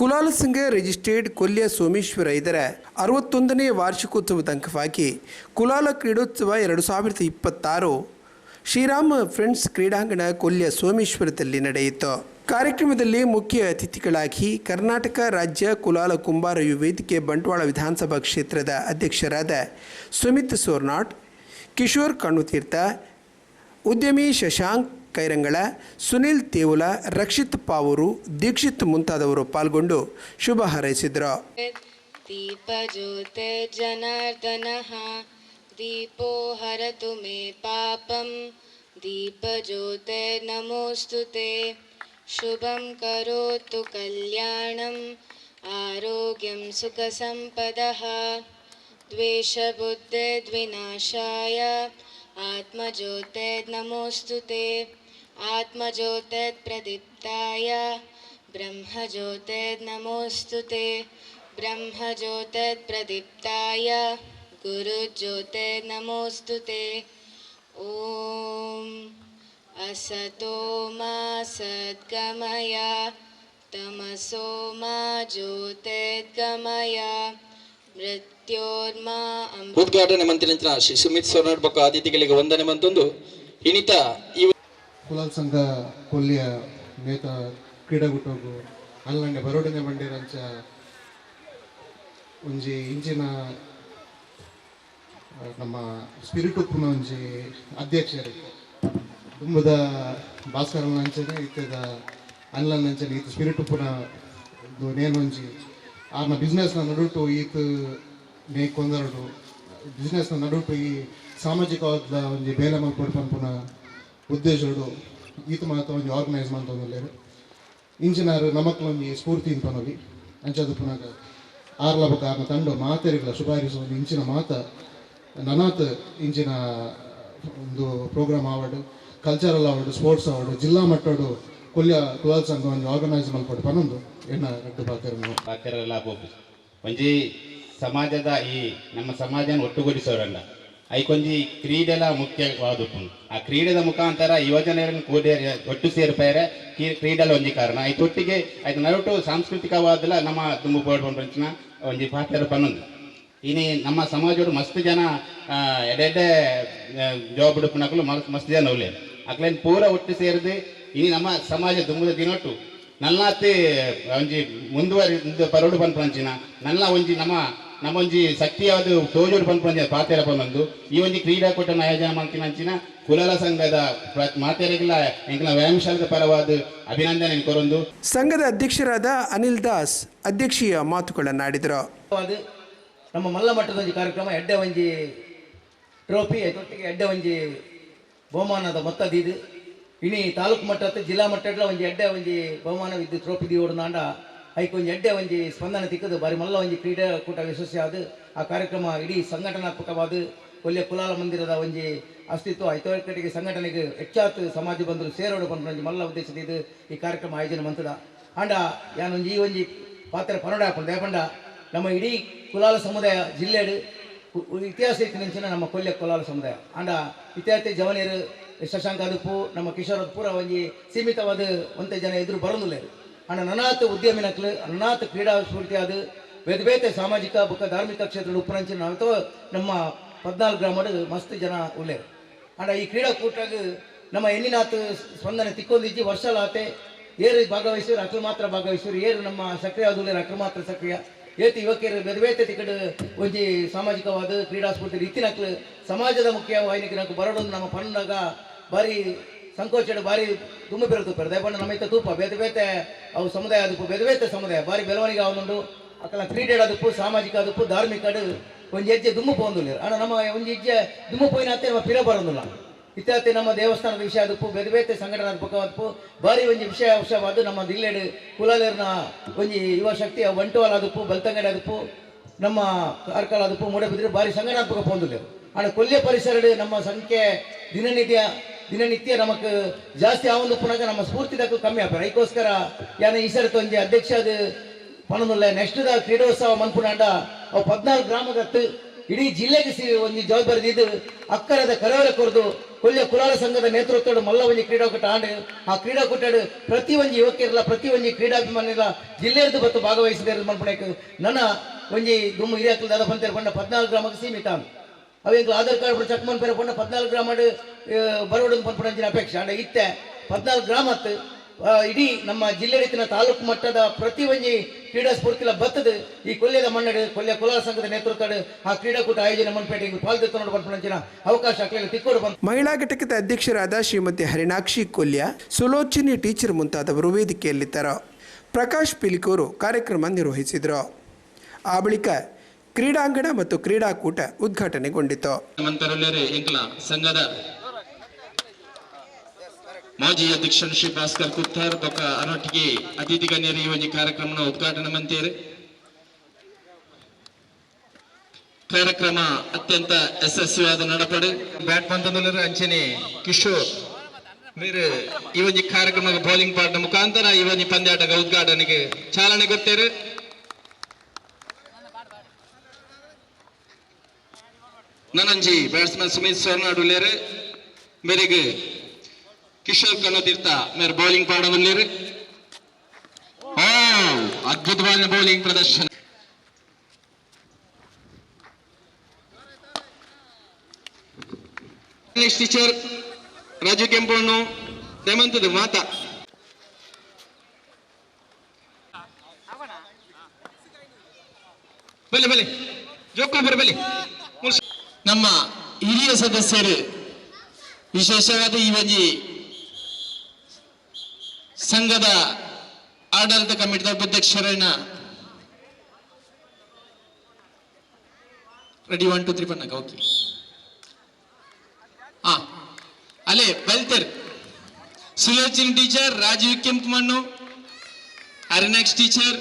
ಕುಲಾಲ ಸಂಘ ರಿಜಿಸ್ಟರ್ಡ್ ಕೊಲ್ಯ ಸೋಮೇಶ್ವರ ಇದರ 61ನೇ ವಾರ್ಷಿಕೋತ್ಸವದ ಅಂಗವಾಗಿ ಕುಲಾಲ ಕ್ರೀಡೋತ್ಸವ 2026 ಶ್ರೀರಾಮ ಫ್ರೆಂಡ್ಸ್ ಕ್ರೀಡಾಂಗಣ ಕೊಲ್ಯ ಸೋಮೇಶ್ವರದಲ್ಲಿ ನಡೆಯಿತು. ಕಾರ್ಯಕ್ರಮದಲ್ಲಿ ಮುಖ್ಯ ಅತಿಥಿಗಳಾಗಿ ಕರ್ನಾಟಕ ರಾಜ್ಯ ಕುಲಾಲ ಕುಂಬಾರ ಯುವ ವೇದಿಕೆ ಬಂಟ್ವಾಳ ವಿಧಾನಸಭಾ ಕ್ಷೇತ್ರದ ಅಧ್ಯಕ್ಷರಾದ ಸುಮಿತ್ ಸೋರ್ನಾಟ್, ಕಿಶೋರ್ ಕಣ್ಣುತೀರ್ಥ, ಉದ್ಯಮಿ ಶಶಾಂಕ್ ಕೈರಂಗಳ, ಸುನಿಲ್ ತೇವುಲ, ರಕ್ಷಿತ್ ಪಾವೂರು, ದೀಕ್ಷಿತ್ ಮುಂತಾದವರು ಪಾಲ್ಗೊಂಡು ಶುಭ ಹಾರೈಸಿದರು. ದೀಪ ಜ್ಯೋತಿ ಜನಾರ್ದನಃ ದೀಪೋ ಹರತು ಮೇ ಪಾಪಂ ದೀಪ ಜ್ಯೋತಿ ನಮೋಸ್ತುತೆ ಶುಭಂ ಕರೋತು ಕಲ್ಯಾಣಂ ಆರೋಗ್ಯಂ ಸುಖ ಸಂಪದಃ ದ್ವೇಷ ಬುದ್ಧಿ ದ್ವಿನಾಶಾಯ ಆತ್ಮಜ್ಯೋತಿ ನಮೋಸ್ತುತೆ ಆತ್ಮಜ್ಯೋತಿ ಪ್ರದೀಪ್ತಾಯ ಬ್ರಹ್ಮಜ್ಯೋತಿ ನಮೋಸ್ತುತೆ ಬ್ರಹ್ಮಜ್ಯೋತಿ ಪ್ರದೀಪ್ತಾಯ ಗುರುಜ್ಯೋತಿ ನಮೋಸ್ತುತೆ. ಓಂ ಅಸತೋ ಮಾ ಸದ್ಗಮಯ ತಮಸೋ ಮಾ ಜ್ಯೋತಿರ್ಗಮಯ ಉದ್ಘಾಟನೆ ಮಂತ್ರಿಯಂತ್ರ ಶ್ರೀ ಸುಮಿತ್ ಸೋರ್ನಾಟ್ ಬೊಕ್ಕ ಅತಿಥಿಗಳಿಗೆ ವಂದನೆ ಮಂತೊಂದು ಇನಿತ ಕುಲಾಲ ಸಂಘ ಕೊಲ್ಲಿಯ ನೇತ ಕ್ರೀಡಾಗುಟ್ಟೋಗು ಅಲ್ಲಂಗೆ ಬರೋಡನೆ ಬಂಡಿರಂಚ ಒಂಜಿ ಇಂಚಿನ ನಮ್ಮ ಸ್ಪಿರಿಟ್ ಉಪ್ಪುನ ಒಂಜಿ ಅಧ್ಯಕ್ಷರು ತುಂಬದ ಭಾಸ್ಕರನ ಅಂಚನೆ ಇತ್ತದ ಅನ್ಲನ್ ಅಂಚನೆ ಇತ್ತು ಸ್ಪಿರಿಟ್ ಉಪ್ಪುನ ನೇನೊಂಜಿ ಆರ್ನ ಬಿಸ್ನೆಸ್ನ ನಡುಟು ಈತ ಮೇ ಕೊಂದರಡು ಬಿಸ್ನೆಸ್ನ ನಡುಟು ಈ ಸಾಮಾಜಿಕವಾದ ಒಂದು ಬೇಲೆ ಮಲ್ಪಟ್ಟು ಪಂಪುನ ಉದ್ದೇಶಡು ಈತ ಮಾತ ಒಂದು ಆರ್ಗನೈಸ್ ಮಾಡ್ತಂದಿಲ್ಲ ಇಂಚಿನಾರು ನಮಕ್ಲೊಂದು ಸ್ಫೂರ್ತಿ ಪನೋಲಿ ಅಂಚದು ಪುನಃ ಆರ್ಲ ಬಕ ಆರ್ನ ತಂಡ ಮಾತೆರಿಗಳ ಶುಭಾರಿಸುವ ಒಂದು ಇಂಚಿನ ಮಾತ ನನಾತ್ ಇಂಚಿನ ಒಂದು program award cultural award sports award ಜಿಲ್ಲಾ ಮಟ್ಟಡು ಕೊಲ್ಯ ಕುಲಾಲ ಸಂಘ ಒಂದು ಆರ್ಗನೈಸ್ ಮಾಡ್ಕೊಂಡು ಪನ್ನೊಂದು ಎನ್ನ ರಟ್ಟು ಪಾಕರೆಲ್ಲ ಒಂಜಿ ಸಮಾಜದ ಈ ನಮ್ಮ ಸಮಾಜನ ಒಟ್ಟುಗೂಡಿಸೋರಲ್ಲ ಐಕೊಂಜಿ ಕ್ರೀಡೆಲ ಮುಖ್ಯವಾದ ಆ ಕ್ರೀಡೆದ ಮುಖಾಂತರ ಯುವಜನರನ್ನು ಕೂಡಿ ಒಟ್ಟು ಸೇರ್ಪಾರೆ ಕ್ರೀಡೆಲ ಒಂಜಿ ಕಾರಣ ಐತೊಟ್ಟಿಗೆ ಆಯ್ತು ನಡುಟು ಸಾಂಸ್ಕೃತಿಕವಾದಲ ನಮ್ಮ ತುಂಬ ಪೋಡ್ಪಂಚಿನ ಒಂಜಿ ಪಾತ್ರ ಪನ್ನೊಂದು ಇನಿ ನಮ್ಮ ಸಮಾಜಡು ಮಸ್ತ್ ಜನ ಎಡೆಡೆ ಜಾಬ್ ಉಡುಪನಕಲು ಮಸ್ತ್ ಜನ ಒಳ್ಳೆಯದು ಅಕ್ಲೇನು ಪೂರ ಒಟ್ಟು ಸೇರಿದು ಇನಿ ನಮ್ಮ ಸಮಾಜ ತುಂಬದ ದಿನೊಟ್ಟು ನಲ್ಲಾತಿ ಒಂಜಿ ಮುಂದುವರಿ ಪರೋಡು ಪನ್ಪಂಚಿನ ನಲ್ಲ ಒಂಜಿ ನಮ್ಮ ಒಂಜಿ ಶಕ್ತಿಯಾದ ತೋಜೋಡು ಪನ್ಪಂಚ ಪಾತೆರ ಪನ್ನೊಂದು ಈ ಒಂಜಿ ಕ್ರೀಡಾಕೂಟನ ಆಯೋಜನೆ ಮಾಡ್ತಿನಂಚಿನ ಕುಲಾಲ ಸಂಘದ ಮಾತೆರೆಗಳ ಎಂಕಲ ವ್ಯಾಯಾಮಶಾಲದ ಪರವಾದ ಅಭಿನಂದನೆ ಕೊರೊಂದು. ಸಂಘದ ಅಧ್ಯಕ್ಷರಾದ ಅನಿಲ್ ದಾಸ್ ಅಧ್ಯಕ್ಷೀಯ ಮಾತುಗಳನ್ನಾಡಿದರು. ನಮ್ಮ ಮಲ್ಲ ಮಟ್ಟದ ಕಾರ್ಯಕ್ರಮ ಎಡ್ಡೆ ಒಂಜಿ ಟ್ರೋಫಿ ತೊಟ್ಟಿಗೆ ಎಡ್ಡೆ ಒಂಜಿ ಬಹುಮಾನದ ಮೊತ್ತದಿದು ಇನಿ ತಾಲೂಕು ಮಟ್ಟದ ಜಿಲ್ಲಾ ಮಟ್ಟದ ಒಂಜಿ ಎಡ್ಡೆ ಒಂಜಿ ಬಹುಮಾನ ವಿದ್ದು ಟ್ರೋಫಿ ಓಡನಾಂಡ ಐಕ್ ಒಂಜಿ ಎಡ್ಡೆ ಒಂಜಿ ಸ್ಪಂದನೆ ತಿಕ್ಕದು ಬಾರಿ ಮಲ್ಲ ಒಂಜಿ ಕ್ರೀಡಾಕೂಟ ಯಶಸ್ವಿಯಾದ ಆ ಕಾರ್ಯಕ್ರಮ ಇಡೀ ಸಂಘಟನಾತ್ಮಕವಾದ ಒಳ್ಳೆಯ ಕುಲಾಲ ಮಂದಿರದ ಒಂಜಿ ಅಸ್ತಿತ್ವ ಐತೋಕಟ್ಟಿಗೆ ಸಂಘಟನೆಗೆ ಹೆಚ್ಚಾತ್ ಸಮಾಜ ಬಂದರು ಸೇರೋಡು ಬಂದು ಒಂಜಿ ಮಲ್ಲ ಉದ್ದೇಶದ ಈ ಕಾರ್ಯಕ್ರಮ ಆಯೋಜನೆ ಮಂತದ ಆಂಡ ಯಾನೊಂಜಿ ಈ ಒಂಜಿ ಪಾತ್ರ ಪನೋಡ ಹಾಕೊಂಡು ಯಾಕಂಡ ನಮ್ಮ ಇಡೀ ಕುಲಾಲ ಸಮುದಾಯ ಜಿಲ್ಲೆಡು ಇತಿಹಾಸ ಇತ್ತಿನ ನಮ್ಮ ಕೊಲ್ಯ ಕುಲಾಲ ಸಮುದಾಯ ಆಂಡ ಇತ್ಯಾರ್ಥಿ ಜವನಿಯರು ಶಶಾಂಕ್ ಅದಪ್ಪು ನಮ್ಮ ಕಿಶೋರ್ ಪೂರ ಒಂಜಿ ಸೀಮಿತವಾದ ಒಂತೆ ಜನ ಎದುರು ಬರೋದಿಲ್ಲ ಆಂಡ ನನಾತ್ ಉದ್ಯಮಿನಕ್ಲು ನನಾತ್ ಕ್ರೀಡಾ ಸ್ಫೂರ್ತಿಯಾದ ಬೇರೆ ಬೇರೆ ಸಾಮಾಜಿಕ ಬುಕ್ಕ ಧಾರ್ಮಿಕ ಕ್ಷೇತ್ರದ ಉಪರಂಚಿನ ನಾವೋ ನಮ್ಮ 14 ಗ್ರಾಮಡು ಮಸ್ತ್ ಜನ ಉಳ್ಳೇರು ಆಂಡ ಈ ಕ್ರೀಡಾಕೂಟಾಗ ನಮ್ಮ ಎನ್ನಿನಾತ್ ಸ್ಪಂದನೆ ತಿಕ್ಕೊಂದಿಜ್ಜಿ ವರ್ಷಲಾತೆ ಏರು ಭಾಗವಹಿಸಿದ್ರು ಅಕ್ಲು ಮಾತ್ರ ಭಾಗವಹಿಸಿದ್ರು ಏರು ನಮ್ಮ ಸಕ್ರಿಯ ಆದುಳ್ಳೇರು ಅಕ್ಲು ಮಾತ್ರ ಸಕ್ರಿಯ ಏತು ಯುವಕರು ಬೇರೆ ಬೇರೆ ತಿಕ್ಕಡು ಒಂಜಿ ಸಾಮಾಜಿಕವಾದ ಕ್ರೀಡಾ ಸ್ಫೂರ್ತಿ ಇತ್ತಿನಕ್ಲು ಸಮಾಜದ ಮುಖ್ಯ ವಾಹಿನಿಗೆ ನಾವು ಬರೋಡೊಂದು ನಮ್ಮ ಪಂಡಾಗ ಬಾರಿ ಸಂಕೋಚಡು ಬಾರಿ ತುಂಬ ಬೆರೆತುಪ್ಪಾರೆ ದಯಪಂಡ ನಮ್ಮ ತೂಪ ಬೇತೆ ಬೇತೆ ಅವು ಸಮುದಾಯ ಅದಪ್ಪು ಬೇತೆ ಬೇತೆ ಸಮುದಾಯ ಬಾರಿ ಬೆಳವಣಿಗೆ ಅವನುಂಡು ಅಕ್ಕಲ ಕ್ರೀಡೆ ಅದಪ್ಪು ಸಾಮಾಜಿಕ ಅದಪ್ಪು ಧಾರ್ಮಿಕಡು ಒಂಜಿ ಹೆಜ್ಜೆ ದುಮ್ಮು ಪೋಂದಿಲ್ಲ ಅಣ್ಣ ನಮ್ಮ ಒಂಜಿ ಹೆಜ್ಜೆ ದುಮ್ಮು ಪೋಯಿನತ್ತೆ ನಮ್ಮ ಪಿರ ಬರೋದಿಲ್ಲ ಇತ್ಯಾರ್ಥಿ ನಮ್ಮ ದೇವಸ್ಥಾನದ ವಿಷಯ ಅದಪ್ಪು ಬೇರೆ ಬೇತೆ ಸಂಘಟನಾ ಪಕ್ಕವಪ್ಪು ಬಾರಿ ಒಂಜಿ ವಿಷಯವಾದ ನಮ್ಮ ದಿಲ್ಲೆಡು ಕುಲಾಲೇರ್ನ ಒಂಜಿ ಯುವ ಶಕ್ತಿ ಬಂಟ್ವಾಳ ಅದಪ್ಪು ಬಲ್ತಂಗಡಿ ಅದಪ್ಪು ನಮ್ಮ ಕಾರ್ಕಳ ಅದಪ್ಪು ಮೂಡಬಿದ್ರೆ ಬಾರಿ ಸಂಘಟನಾತ್ಮಕ ಪೋಂದಿಲ್ಲ ಅಣ್ಣ ಕೊಲ್ಯ ಪರಿಸರಡು ನಮ್ಮ ಸಂಖ್ಯೆ ದಿನನಿತ್ಯ ನಮಕ್ ಜಾಸ್ತಿ ಆವೊಂದು ಪುನಃ ನಮ್ಮ ಸ್ಫೂರ್ತಿದಕ್ಕೂ ಕಮ್ಮಿ ಆಗ್ತಾರೆ ಅದಕ್ಕೋಸ್ಕರ ಯಾನ ಈ ಸರಿ ಒಂಜಿ ಅಧ್ಯಕ್ಷ ಅದು ಪನೊಂದುಲ್ಲ ನೆಕ್ಸ್ಟ್ ಕ್ರೀಡೋತ್ಸವ ಮನ್ಪುನಾಂಡ ಅವು 14 ಗ್ರಾಮದತ್ತು ಇಡೀ ಜಿಲ್ಲೆಗೆ ಒಂದು ಜವಾಬ್ದಾರಿ ಇದು ಅಕ್ಕರದ ಕರಾವಳಿ ಕೊರದು ಕೊಲ್ಲಿಯ ಕುಲಾಲ ಸಂಘದ ನೇತೃತ್ವದ ಮಲ್ಲ ಒಂಜಿ ಕ್ರೀಡಾಕೂಟ ಆಂಡು ಆ ಕ್ರೀಡಾಕೂಟ ಪ್ರತಿ ಒಂಜಿ ಯುವಕರಿಲ್ಲ ಪ್ರತಿ ಒಂಜಿ ಕ್ರೀಡಾಭಿಮಾನಿಲ್ಲ ಜಿಲ್ಲೆಯದ್ದು ಬತ್ತು ಭಾಗವಹಿಸಿದ ಮಾಡ್ಬೇಕು ನನ್ನ ಒಂಜಿ ದುಮ್ಮು ಹಿರಿಯಕ್ಕಲು ದಾದ ಪಂತೇರು ಪಂಡ 14 ಗ್ರಾಮಕ್ಕೆ ಸೀಮಿತ ಅವೆಂಕ್ಲು ಆಧಾರ್ ಕಾರ್ಡ್ ಚೆಕ್ ಮಾಡ್ಪೇರೆ ಪಂಡ 14 ಗ್ರಾಮ ಬರೋಡು ಪಂಪಂಚಿನ ಅಪೇಕ್ಷೆ ಅಂಡ ಇತ್ತೆ 14 ಗ್ರಾಮತ್ತು ಇಡೀ ನಮ್ಮ ಜಿಲ್ಲೆ ತಾಲೂಕು ಮಟ್ಟದ ಪ್ರತಿ ಒಂಜಿ ಕ್ರೀಡಾ ಸ್ಫೂರ್ತಿಲ ಬತ್ತದ ಈ ಕೊಲ್ಯದ ಮನ್ನಡು ಕೊಲ್ಯ ಕುಲಾಲ ಸಂಘದ ನೇತೃತ್ವದ ಆ ಕ್ರೀಡಾಕೂಟ ಆಯೋಜನೆ ಮನ್ಪೇಟೆ ಪಾಲ್ಗೊಳ್ಳುವ ಪಂಪಂಚಿನ ಅವಕಾಶ ತಿಕ್ಕೋಡು ಬಂತು. ಮಹಿಳಾ ಘಟಕದ ಅಧ್ಯಕ್ಷರಾದ ಶ್ರೀಮತಿ ಹರಿಣಾಕ್ಷಿ ಕೊಲ್ಯ, ಸುಲೋಚನಿ ಟೀಚರ್ ಮುಂತಾದವರು ವೇದಿಕೆಯಲ್ಲಿದ್ದರು. ಪ್ರಕಾಶ್ ಪಿಲಿಕೂರು ಕಾರ್ಯಕ್ರಮ ನಿರ್ವಹಿಸಿದರು. ಆ ಬಳಿಕ ಕ್ರೀಡಾಂಗಣ ಮತ್ತು ಕ್ರೀಡಾಕೂಟ ಉದ್ಘಾಟನೆಗೊಂಡಿತು. ಸಂಘದ ಮಾಜಿ ಅಧ್ಯಕ್ಷ ಶ್ರೀ ಭಾಸ್ಕರ್ ಕುತ್ತರ್ ಬೊಕ್ಕ ಅರೊಟ್ಟಿಗೆ ಅತಿಥಿ ಗಣ್ಯರು ಈ ಒಂದು ಕಾರ್ಯಕ್ರಮ ಉದ್ಘಾಟನೆ ಮಂತೇರು. ಕಾರ್ಯಕ್ರಮ ಅತ್ಯಂತ ಯಶಸ್ವಿಯಾದ ನಡಪಡು ಬ್ಯಾಟ್ ಪಂತದಲ್ಲೂ ಅಂಚನೆ ಕಿಶೋರ್ మీరు ಈ ಒಂದು ಕಾರ್ಯಕ್ರಮ ಬೌಲಿಂಗ್ ಪಾರ್ಟ್ನ ಮುಖಾಂತರ ಈ ಒಂದು ಪಂದ್ಯಾಟದ ಉದ್ಘಾಟನೆಗೆ ಚಾಲನೆ ಕೊಡ್ತೇರು. ನನಂಜಿ ಬ್ಯಾಟ್ಸ್ಮನ್ ಸುಮಿತ್ ಸೋರ್ನಾಡ್ ಉಳ್ಳೇರು ಮೇರೆಗೆ ಕಿಶೋರ್ ಕಣ್ಣೋತೀರ್ಥ ಮೇರೆ ಬೌಲಿಂಗ್ ಪಾಡವಲ್ಲೇರು. ಅದ್ಭುತವಾದ ಬೌಲಿಂಗ್ ಪ್ರದರ್ಶನ. ನೆಕ್ಸ್ಟ್ ಟೀಚರ್ ರಾಜು ಕೆಂಪಣ್ಣು ಹೇಮಂತದ ಮಾತಾ ಬಲೆ ಬಲೆ ಜೋಕೋಬರ್ ಬಲೆ. ನಮ್ಮ ಹಿರಿಯ ಸದಸ್ಯರು ವಿಶೇಷವಾದ ಈ ಒಂದು ಸಂಘದ ಆಡಳಿತ ಕಮಿಟಿದ ಉಪಾಧ್ಯಕ್ಷರನ್ನ ರೆಡಿ 1 2 3 ಪನ್ನಕ ಓಕೆ ಅಲ್ಲೇ ಬಲ್ತರ್ ಸುಲೋಚನ್ ಟೀಚರ್ ರಾಜೀವ್ ಕೆಂಪಮಣ್ಣು ಹರಿನಾಕ್ಷ್ ಟೀಚರ್